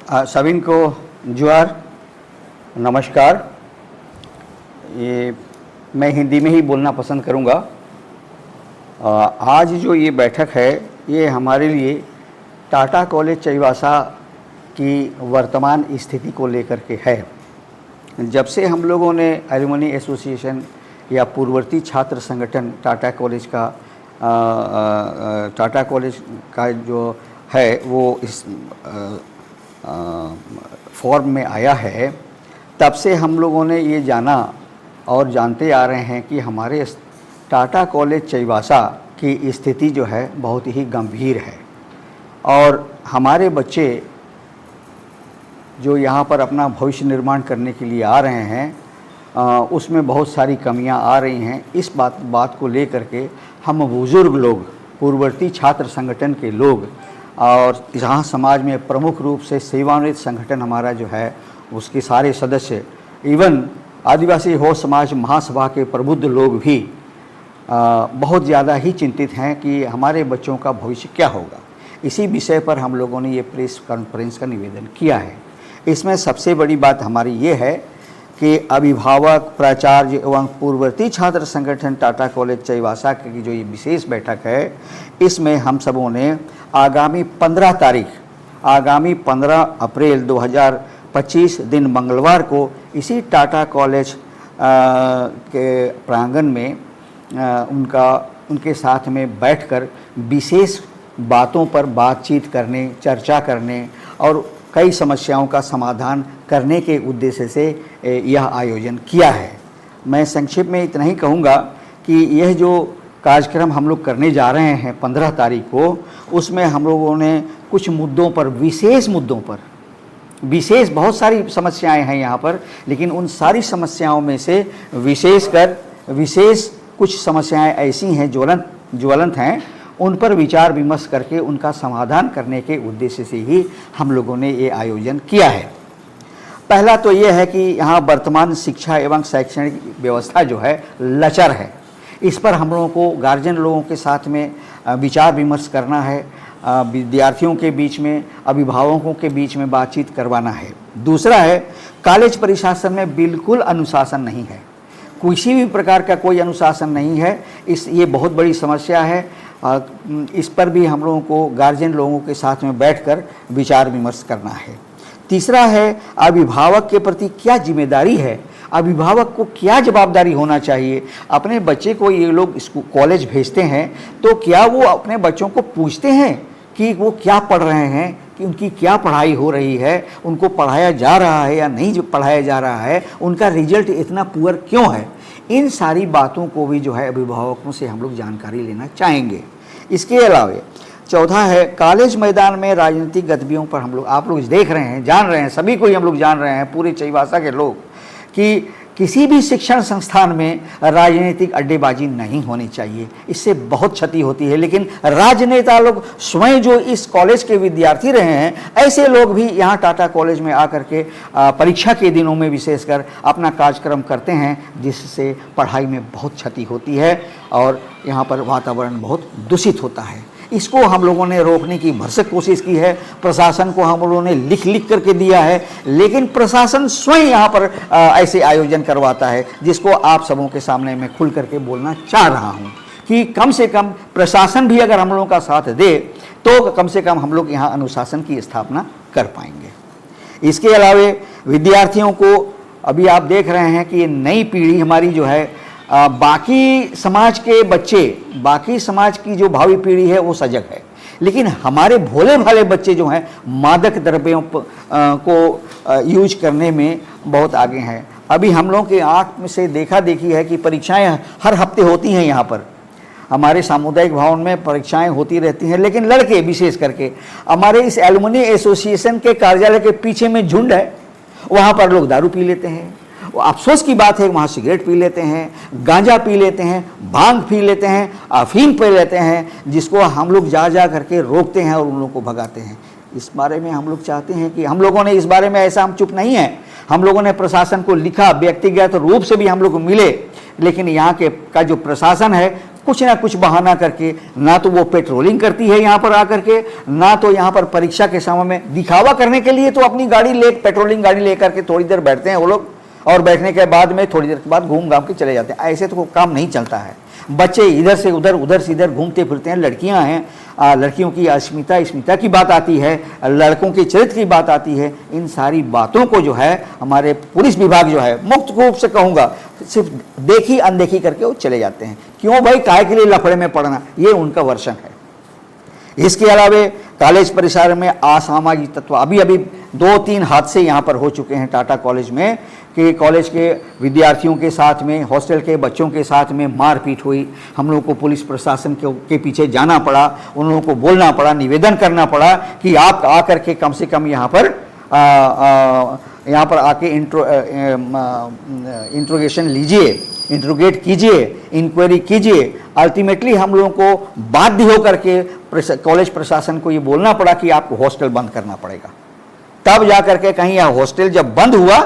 सभी को जोहार, नमस्कार। ये मैं हिंदी में ही बोलना पसंद करूँगा। आज जो ये बैठक है ये हमारे लिए टाटा कॉलेज चाईबासा की वर्तमान स्थिति को लेकर के है। जब से हम लोगों ने एलुमनी एसोसिएशन या पूर्ववर्ती छात्र संगठन टाटा कॉलेज का जो है वो इस फॉर्म में आया है, तब से हम लोगों ने ये जाना और जानते आ रहे हैं कि हमारे टाटा कॉलेज चाईबासा की स्थिति जो है बहुत ही गंभीर है और हमारे बच्चे जो यहाँ पर अपना भविष्य निर्माण करने के लिए आ रहे हैं उसमें बहुत सारी कमियां आ रही हैं। इस बात को लेकर के हम बुज़ुर्ग लोग, पूर्ववर्ती छात्र संगठन के लोग और यहाँ समाज में प्रमुख रूप से सेवानिवृत्त संगठन हमारा जो है उसके सारे सदस्य, इवन आदिवासी हो समाज महासभा के प्रबुद्ध लोग भी बहुत ज़्यादा ही चिंतित हैं कि हमारे बच्चों का भविष्य क्या होगा। इसी विषय पर हम लोगों ने ये प्रेस कॉन्फ्रेंस का निवेदन किया है। इसमें सबसे बड़ी बात हमारी ये है कि अभिभावक, प्राचार्य एवं पूर्ववर्ती छात्र संगठन टाटा कॉलेज चाईबासा की जो ये विशेष बैठक है, इसमें हम सबों ने आगामी 15 अप्रैल 2025 दिन मंगलवार को इसी टाटा कॉलेज के प्रांगण में उनके साथ में बैठकर विशेष बातों पर बातचीत करने, चर्चा करने और कई समस्याओं का समाधान करने के उद्देश्य से यह आयोजन किया है। मैं संक्षेप में इतना ही कहूँगा कि यह जो कार्यक्रम हम लोग करने जा रहे हैं 15 तारीख को, उसमें हम लोगों ने कुछ मुद्दों पर, विशेष बहुत सारी समस्याएं हैं यहाँ पर, लेकिन उन सारी समस्याओं में से विशेष कुछ समस्याएं ऐसी हैं ज्वलंत हैं, उन पर विचार विमर्श करके उनका समाधान करने के उद्देश्य से ही हम लोगों ने ये आयोजन किया है। पहला तो ये है कि यहाँ वर्तमान शिक्षा एवं शैक्षणिक व्यवस्था जो है लचर है। इस पर हम लोगों को गार्जियन लोगों के साथ में विचार विमर्श करना है, विद्यार्थियों के बीच में, अभिभावकों के बीच में बातचीत करवाना है। दूसरा है, कॉलेज प्रशासन में बिल्कुल अनुशासन नहीं है, किसी भी प्रकार का कोई अनुशासन नहीं है। ये बहुत बड़ी समस्या है। इस पर भी हम लोगों को गार्जियन लोगों के साथ में बैठकर विचार विमर्श करना है। तीसरा है, अभिभावक के प्रति क्या जिम्मेदारी है, अभिभावक को क्या जवाबदारी होना चाहिए। अपने बच्चे को ये लोग कॉलेज भेजते हैं तो क्या वो अपने बच्चों को पूछते हैं कि वो क्या पढ़ रहे हैं, कि उनकी क्या पढ़ाई हो रही है, उनको पढ़ाया जा रहा है या नहीं पढ़ाया जा रहा है, उनका रिजल्ट इतना पुअर क्यों है। इन सारी बातों को भी जो है अभिभावकों से हम लोग जानकारी लेना चाहेंगे। इसके अलावा चौथा है, कॉलेज मैदान में राजनीतिक गतिविधियों पर आप लोग देख रहे हैं, जान रहे हैं, सभी को ही हम लोग जान रहे हैं, पूरे चाईबासा के लोग, कि किसी भी शिक्षण संस्थान में राजनीतिक अड्डेबाजी नहीं होनी चाहिए। इससे बहुत क्षति होती है। लेकिन राजनेता लोग स्वयं जो इस कॉलेज के विद्यार्थी रहे हैं, ऐसे लोग भी यहाँ टाटा कॉलेज में आकर के परीक्षा के दिनों में विशेषकर अपना कार्यक्रम करते हैं, जिससे पढ़ाई में बहुत क्षति होती है और यहाँ पर वातावरण बहुत दूषित होता है। इसको हम लोगों ने रोकने की भरसक कोशिश की है। प्रशासन को हम लोगों ने लिख करके दिया है, लेकिन प्रशासन स्वयं यहाँ पर ऐसे आयोजन करवाता है, जिसको आप सबों के सामने मैं खुल करके बोलना चाह रहा हूँ कि कम से कम प्रशासन भी अगर हम लोगों का साथ दे तो कम से कम हम लोग यहाँ अनुशासन की स्थापना कर पाएंगे। इसके अलावा विद्यार्थियों को, अभी आप देख रहे हैं कि ये नई पीढ़ी हमारी जो है, बाकी समाज के बच्चे, बाकी समाज की जो भावी पीढ़ी है वो सजग है, लेकिन हमारे भोले भाले बच्चे जो हैं मादक द्रव्यों को यूज करने में बहुत आगे हैं। अभी हम लोगों के आँख में से देखा देखी है कि परीक्षाएं हर हफ्ते होती हैं। यहाँ पर हमारे सामुदायिक भवन में परीक्षाएं होती रहती हैं, लेकिन लड़के विशेष करके हमारे इस एलुमनी एसोसिएशन के कार्यालय के पीछे में झुंड है, वहाँ पर लोग दारू पी लेते हैं। अफसोस की बात है, वहाँ सिगरेट पी लेते हैं, गांजा पी लेते हैं, भांग पी लेते हैं, अफीम पी लेते हैं, जिसको हम लोग जा करके रोकते हैं और उन लोगों को भगाते हैं। इस बारे में हम लोग चाहते हैं कि हम लोगों ने इस बारे में ऐसा, हम चुप नहीं हैं, हम लोगों ने प्रशासन को लिखा, व्यक्तिगत रूप से भी हम लोग मिले, लेकिन यहाँ का जो प्रशासन है कुछ ना कुछ बहाना करके, ना तो वो पेट्रोलिंग करती है यहाँ पर आकर के, ना तो यहाँ पर परीक्षा के समय में दिखावा करने के लिए तो अपनी गाड़ी ले, पेट्रोलिंग गाड़ी लेकर के थोड़ी देर बैठते हैं वो लोग, और बैठने के बाद में थोड़ी देर के बाद घूम घाम के चले जाते हैं। ऐसे तो काम नहीं चलता है। बच्चे इधर से उधर, उधर से इधर घूमते फिरते हैं। लड़कियां हैं, लड़कियों की अस्मिता की बात आती है, लड़कों के चरित्र की बात आती है। इन सारी बातों को जो है हमारे पुलिस विभाग जो है, मुक्त रूप से कहूँगा, सिर्फ देखी अनदेखी करके वो चले जाते हैं। क्यों भाई, काहे के लिए लफड़े में पड़ना, ये उनका वर्षन है। इसके अलावा कॉलेज परिसर में असामाजिक तत्व, अभी 2-3 हादसे यहाँ पर हो चुके हैं टाटा कॉलेज में, कि कॉलेज के विद्यार्थियों के साथ में, हॉस्टल के बच्चों के साथ में मारपीट हुई। हम लोगों को पुलिस प्रशासन के पीछे जाना पड़ा, उन लोगों को बोलना पड़ा, निवेदन करना पड़ा कि आप आकर के कम से कम यहाँ पर आके इंट्रोगेशन लीजिए, इंट्रोगेट कीजिए, इंक्वायरी कीजिए। अल्टीमेटली हम लोगों को बाध्य होकर के कॉलेज प्रशासन को ये बोलना पड़ा कि आपको हॉस्टल बंद करना पड़ेगा। तब जाकर के कहीं यह हॉस्टल जब बंद हुआ,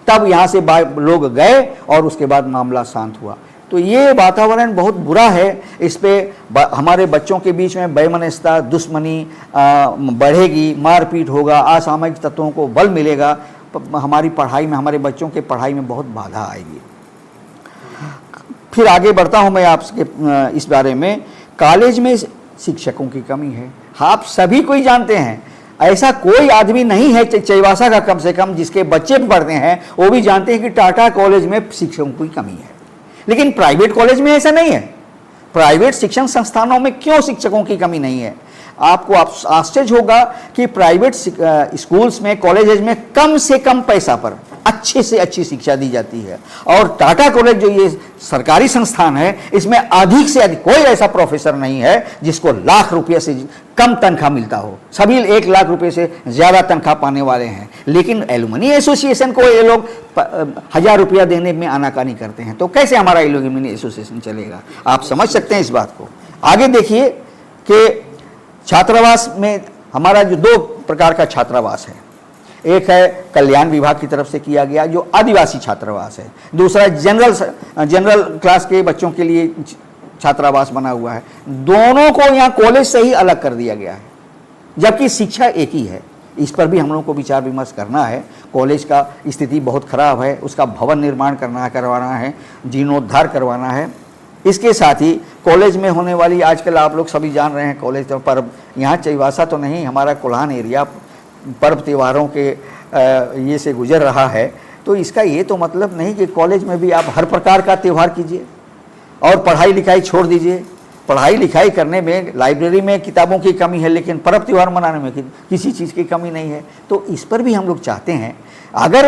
तब यहाँ से लोग गए और उसके बाद मामला शांत हुआ। तो ये वातावरण बहुत बुरा है। इस पे हमारे बच्चों के बीच में बेमनस्ता, दुश्मनी बढ़ेगी, मारपीट होगा, असामाजिक तत्वों को बल मिलेगा, हमारी पढ़ाई में, हमारे बच्चों के पढ़ाई में बहुत बाधा आएगी। फिर आगे बढ़ता हूँ मैं आपके इस बारे में। कॉलेज में शिक्षकों की कमी है। आप सभी कोई जानते हैं, ऐसा कोई आदमी नहीं है चाईबासा का कम से कम जिसके बच्चे पढ़ते हैं वो भी जानते हैं कि टाटा कॉलेज में शिक्षकों की कमी है। लेकिन प्राइवेट कॉलेज में ऐसा नहीं है। प्राइवेट शिक्षण संस्थानों में क्यों शिक्षकों की कमी नहीं है? आपको आश्चर्य होगा कि प्राइवेट स्कूल्स में, कॉलेजेस में कम से कम पैसा पर अच्छे से अच्छी शिक्षा दी जाती है। और टाटा कॉलेज जो ये सरकारी संस्थान है, इसमें अधिक से अधिक कोई ऐसा प्रोफेसर नहीं है जिसको लाख रुपये से कम तनख्वाह मिलता हो। सभी 1 लाख रुपए से ज़्यादा तनख्वाह पाने वाले हैं। लेकिन एलुमनी एसोसिएशन को ये लोग 1000 रुपया देने में आनाकानी करते हैं। तो कैसे हमारा एलुमनी एसोसिएशन चलेगा? आप समझ सकते हैं इस बात को। आगे देखिए कि छात्रावास में हमारा जो 2 प्रकार का छात्रावास है। एक है कल्याण विभाग की तरफ से किया गया जो आदिवासी छात्रावास है। दूसरा जनरल क्लास के बच्चों के लिए छात्रावास बना हुआ है। दोनों को यहाँ कॉलेज से ही अलग कर दिया गया है, जबकि शिक्षा एक ही है। इस पर भी हम लोगों को विचार विमर्श करना है। कॉलेज का स्थिति बहुत खराब है, उसका भवन निर्माण करवाना है, जीर्णोद्धार करवाना है। इसके साथ ही कॉलेज में होने वाली, आजकल आप लोग सभी जान रहे हैं, कॉलेज तो पर्व, यहाँ चाईबासा तो नहीं, हमारा कोल्हान एरिया पर्व त्योहारों के ये से गुजर रहा है। तो इसका ये तो मतलब नहीं कि कॉलेज में भी आप हर प्रकार का त्यौहार कीजिए और पढ़ाई लिखाई छोड़ दीजिए। पढ़ाई लिखाई करने में, लाइब्रेरी में किताबों की कमी है, लेकिन पर्व त्यौहार मनाने में किसी चीज़ की कमी नहीं है। तो इस पर भी हम लोग चाहते हैं, अगर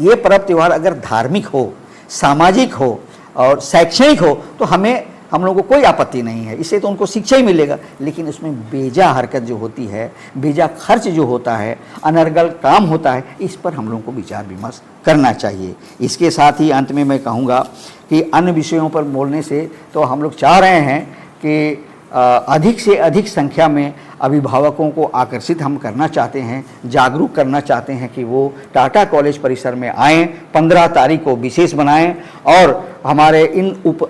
ये पर्व त्यौहार अगर धार्मिक हो, सामाजिक हो और शैक्षणिक हो तो हम लोगों को कोई आपत्ति नहीं है। इससे तो उनको शिक्षा ही मिलेगा। लेकिन उसमें बेजा हरकत जो होती है, बेजा खर्च जो होता है, अनर्गल काम होता है, इस पर हम लोगों को विचार विमर्श करना चाहिए। इसके साथ ही अंत में मैं कहूँगा कि अन्य विषयों पर बोलने से तो हम लोग चाह रहे हैं कि अधिक से अधिक संख्या में अभिभावकों को आकर्षित हम करना चाहते हैं, जागरूक करना चाहते हैं कि वो टाटा कॉलेज परिसर में आएँ। 15 तारीख को विशेष बनाएं और हमारे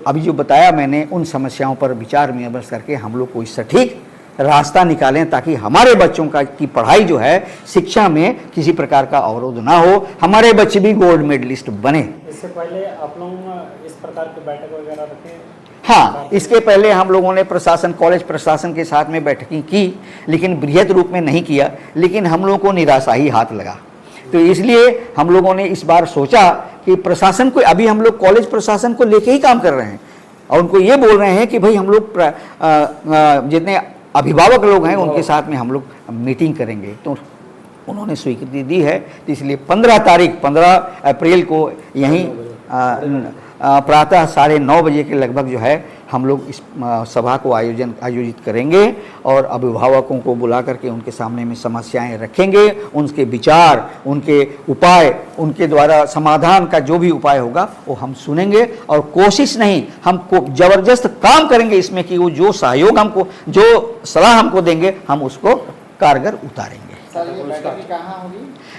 अभी जो बताया मैंने उन समस्याओं पर विचार विमर्श करके हम लोग कोई सटीक रास्ता निकालें, ताकि हमारे बच्चों की पढ़ाई जो है, शिक्षा में किसी प्रकार का अवरोध ना हो, हमारे बच्चे भी गोल्ड मेडलिस्ट बने। इससे पहले आप लोग इस प्रकार की बैठक वगैरह रखें? हाँ, इसके पहले हम लोगों ने कॉलेज प्रशासन के साथ में बैठकें की, लेकिन बृहद रूप में नहीं किया। लेकिन हम लोगों को निराशा ही हाथ लगा। तो इसलिए हम लोगों ने इस बार सोचा कि प्रशासन को, अभी हम लोग कॉलेज प्रशासन को लेके ही काम कर रहे हैं और उनको ये बोल रहे हैं कि भाई हम लोग जितने अभिभावक लोग हैं उनके साथ में हम लोग मीटिंग करेंगे। तो उन्होंने स्वीकृति दी है। तो इसलिए 15 अप्रैल को यहीं प्रातः 9:30 बजे के लगभग जो है हम लोग इस सभा को आयोजित करेंगे और अभिभावकों को बुला करके उनके सामने में समस्याएं रखेंगे, उनके विचार, उनके उपाय, उनके द्वारा समाधान का जो भी उपाय होगा वो हम सुनेंगे। और कोशिश नहीं, हम जबरदस्त काम करेंगे इसमें कि वो जो सहयोग हमको, जो सलाह हमको देंगे, हम उसको कारगर उतारेंगे।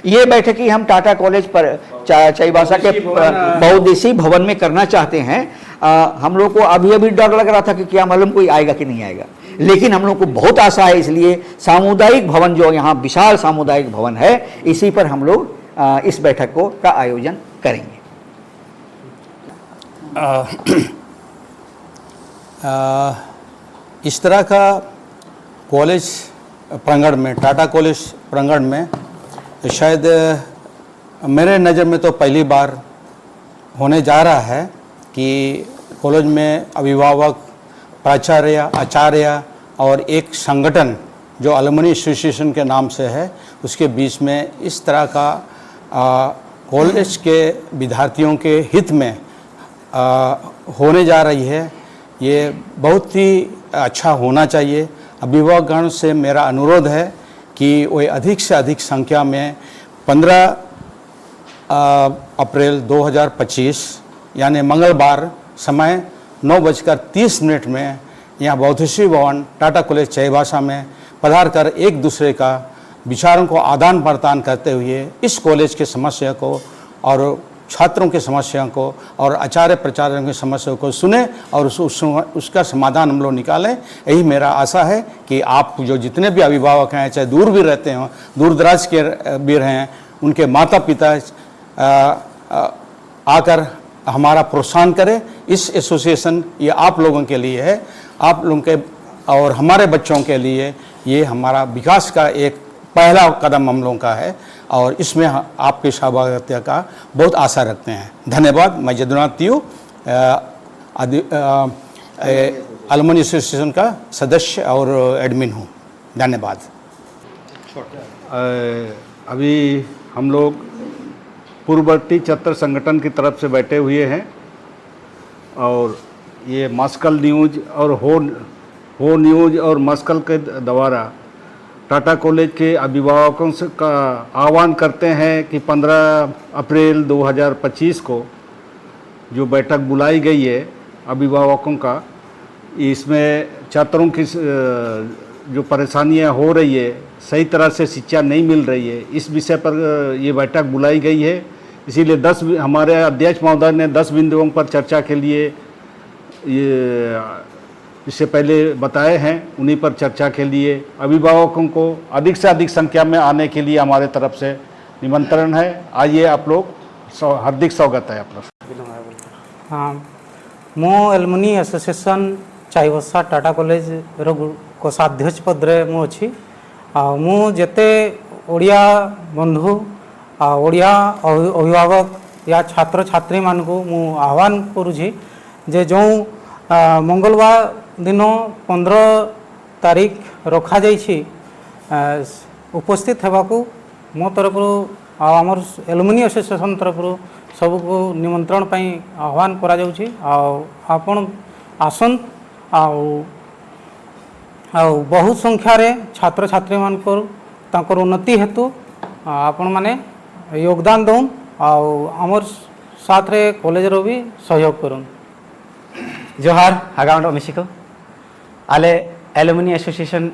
ये बैठक ही हम टाटा कॉलेज पर चाईबासा के बहुउद्देशीय भवन में करना चाहते हैं। हम लोग को अभी अभी डर लग रहा था कि क्या मालूम कोई आएगा कि नहीं आएगा, लेकिन हम लोग को बहुत आशा है। इसलिए सामुदायिक भवन जो यहाँ विशाल सामुदायिक भवन है, इसी पर हम लोग इस बैठक को का आयोजन करेंगे। इस तरह का कॉलेज प्रांगण में, टाटा कॉलेज प्रांगण में शायद मेरे नज़र में तो पहली बार होने जा रहा है कि कॉलेज में अभिभावक, प्राचार्य, आचार्य और एक संगठन जो अलुमनी एसोसिएशन के नाम से है, उसके बीच में इस तरह का कॉलेज के विद्यार्थियों के हित में होने जा रही है। ये बहुत ही अच्छा होना चाहिए। अभिभावकगण से मेरा अनुरोध है कि वे अधिक से अधिक संख्या में 15 अप्रैल 2025 यानी मंगलवार समय 9:30 में यहाँ बौद्धश्री भवन टाटा कॉलेज चाईबासा में पधार कर एक दूसरे का विचारों को आदान प्रदान करते हुए इस कॉलेज के समस्या को और छात्रों की समस्याओं को और आचार्य प्रचार्यों की समस्याओं को सुने और उसका समाधान हम लोग निकालें। यही मेरा आशा है कि आप जो जितने भी अभिभावक हैं, चाहे दूर भी रहते हों, दूर दराज के भी रहें, उनके माता पिता आकर हमारा प्रोत्साहन करें। इस एसोसिएशन ये आप लोगों के लिए है, आप लोगों के और हमारे बच्चों के लिए ये हमारा विकास का एक पहला कदम हम लोगों का है और इसमें आपकी सहभागिता का बहुत आशा रखते हैं। धन्यवाद। मैं जदुनाथ तियो अलुमनी एसोसिएशन का सदस्य और एडमिन हूँ। धन्यवाद। अभी हम लोग पूर्ववर्ती छात्र संगठन की तरफ से बैठे हुए हैं और ये मस्कल न्यूज़ और हो न्यूज़ और मस्कल के द्वारा टाटा कॉलेज के अभिभावकों से का आह्वान करते हैं कि 15 अप्रैल 2025 को जो बैठक बुलाई गई है अभिभावकों का, इसमें छात्रों की जो परेशानियां हो रही है, सही तरह से शिक्षा नहीं मिल रही है, इस विषय पर ये बैठक बुलाई गई है। इसीलिए हमारे अध्यक्ष महोदय ने 10 बिंदुओं पर चर्चा के लिए ये इससे पहले बताए हैं। उन्हीं पर चर्चा के लिए अभिभावकों को अधिक से अधिक संख्या में आने के लिए हमारे तरफ से निमंत्रण है। आइए आप लोग, हार्दिक स्वागत है आप लोग। हाँ, मो alumni association Chaibasa Tata college कोषाध्यक्ष पदरे मु अच्छी। मु जेते ओडिया बंधु ओडिया अभिभावक या छात्र छात्री मान को मु आह्वान करुछि जे जो मंगलवार दिन 15 तारीख रखा जाइछि उपस्थित होगा मो तरफ आमर एलुमनी एसोसिएशन तरफ सबको निमंत्रण पाई आह्वान करा जाउछि। आपण आसन बहुत संख्यार छात्र छात्री मानकर तांकर उन्नति हेतु आपण माने योगदान दौन आमर साथ रे कॉलेज रो भी सहयोग करूँ। जोहार हागाउंडो मिसिको आले एलुमनी एसोसिएशन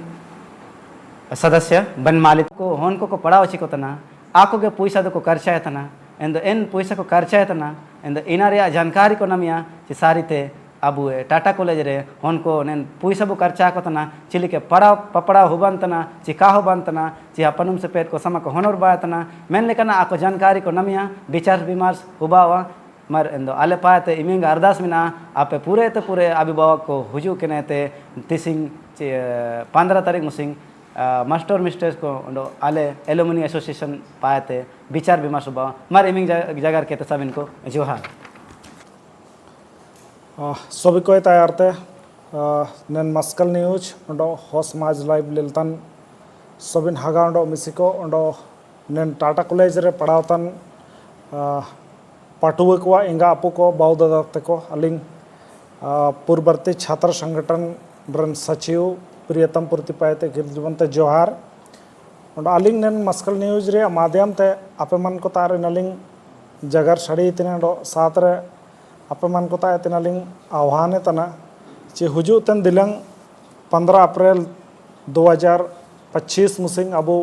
सदस्य बन मालिक को होन को पढ़ाओ चिको तना आको के पैसा को खर्चा है तना एंड एन पैसा को खर्चा है तना एंड इना रे जानकारी को नमिया चे सारी ते अबू टाटा कॉलेज रे होन को नेन पैसा बो खर्चा को तना चिली के पढ़ा पपड़ा हुबन तना ची का हुबन तना ची अपनुम से पेट को समा को होनर बा तना मेन लेकना आको जानकारी को नमिया विचार विमर्श हुबावा मर एंदो आले पाते इमिंग अरदास मिना आपे पूरे अभिभावक को हुजू के नेते तिसिंग 15 तारीख मुसिंग मास्टर मिस्टर्स को आले एलुमनी एसोसिएशन पाते विचार विमर्श बा मर इमिंग जगह के सबिन को जोहार। सभी को तैयारते नन मस्कल न्यूज हो समाज लाइव लिलतन सबिन हागा मिसिको नन टाटा कॉलेज रे पढ़ावतन पाठुआ को एंगा आपू को बाउ दादा तको अलिंग पूर्ववर्ती छात्र संगठन रन सचिव प्रियतम पूर्तिपायते गिरजवंत जोहार अलिंग नन मस्कल न्यूज रे माध्यम ते आपे मन को तारे नलिंग जगर सड़ी तिने साथ रे आपे मन को ताए तिनालिंग आह्वान तना चे हुजू तन दिलंग 15 अप्रैल 2025 मुसिंग अबू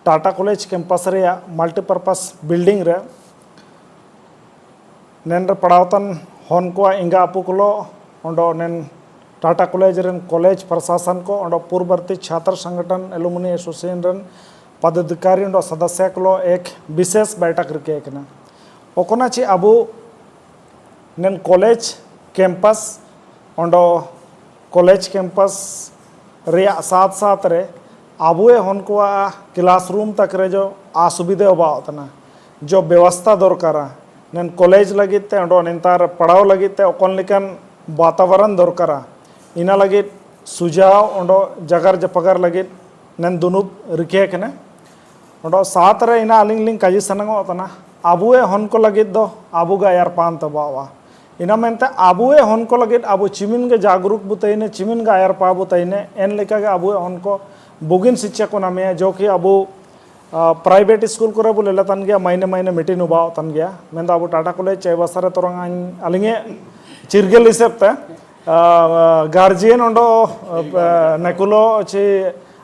टाटा कॉलेज कैंपस रे मल्टीपर्पस बिल्डिंग रे नेन रे पढ़ावतन हन को इंगा अपू को ओंडो नेन टाटा कॉलेज रेन कॉलेज प्रशासन को ओंडो पूर्ववर्ती छात्र संगठन एलुमनी एसोसिएशन रेन पदाधिकारी ओंडो सदस्य को एक विशेष बैठक रिके कना ओकोना ची अबू नेन कॉलेज कैंपस ओंडो कॉलेज कैंपस रिया साथ साथ रे आबुए हन को क्लासरूम तक रे जो असुविधा होना जो व्यवस्था दरकारा नेन कॉलेज लगिते ओंडो नेतार पढ़ाव लगिते ओकन लेकन वातावरण दरकारा इना लगे सुझाव ओंडो जगर जपगर लगे नेन दुनुब रिके कने ओंडो साथ रे इना अलिंग लिंग काजी सनंगो तना आबुए हन को लगे दो आबुगा यार पान तबावा इना मेनते आबुए हन को लगे आबु चिमिन के जागरूक बुतैने चिमिन का यार पा बुतैने एन लेका के आबुए हन को बुगिन शिक्षा को नामे जो कि अबु प्राइवेट स्कूल को बोले लेतन गया महीने महीने मीटिंग उबाव तन गया मैं अब टाटा कॉलेज चेबसरे तोरंग अलिंगे चिरगल हिसाबते गार्जियन ओंडो नेकुलो ची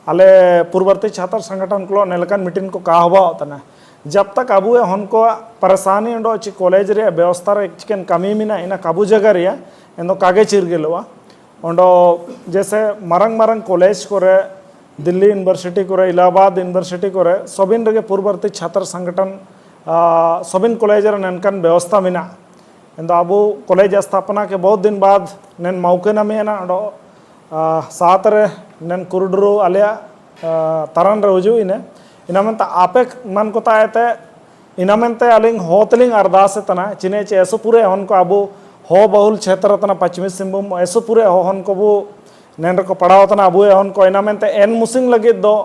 अले पूर्ववर्ती छात्र संगठन को नेलकन मीटिंग को कहवाव तना जब तक अबू हन को परेशानी ओंडो ची कॉलेज रे व्यवस्था रे चिकन कमी मिना इना काबू जगह रे एंदो कागे चिरगलवा ओंडो जैसे मरंग मरंग कॉलेज को रे दिल्ली यूनिवर्सिटी को इलाहाबाद यूनिवर्सिटी को सबिन रे पूर्ववर्ती छात्र संगठन सबिन कॉलेज ननकन व्यवस्था मिना एंदो अब कॉलेज स्थापना के बहुत दिन बाद नन मौके न मेना अंडो साथ रे नन कुरुडरू आलिया तरन रे हुजू इने इना मनता आपे मन को तायते इना मनते अलिंग होतलिंग अरदास तना चिने चे ऐसो पूरे हन को अब हो बहुल क्षेत्र तना पश्चिमी सिंहभूम ऐसो पूरे हो हन को वो नेंडर को पढ़ाओ तना अबुए हन को इना मेनते एन मुसिंग लगे दो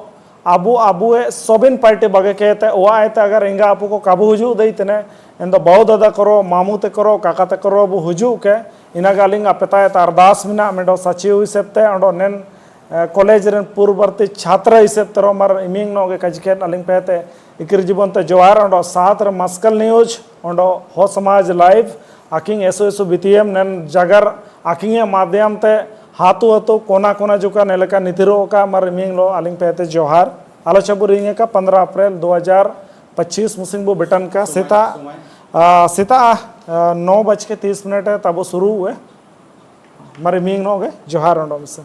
अबुए सोबिन पार्टी बगे कहते ओआ आयते अगर इंगा आपू को काबू हुजू दई तने इन दो बहु दादा करो मामू ते करो काका ते करो अबू हुजू के इना गालिंग अपेताय त अरदास मिना मेडो सचिव हिसेबते ओंडो नेन कॉलेज रेन पूर्ववर्ती छात्र हिसेब तरो मर इमिंग नोगे कजकेन अलिंग पेते इकर जीवन ते जोहार ओंडो साथ रे मस्कल न्यूज ओंडो हो समाज लाइव आकिंग एसो एसो बीटीएम नेन जगर आकिंग माध्यम ते हाथू हाथू कोना कोना जुका नेलका नितिरो का मर मिंग लो अलिंग पेते जोहार आलोचना रिंगे का 15 अप्रैल 2025 मुसिंगबो बेटन का सीता 9:30 है तब शुरू हुए मरे मिंग नो गए जोहार ओंडो से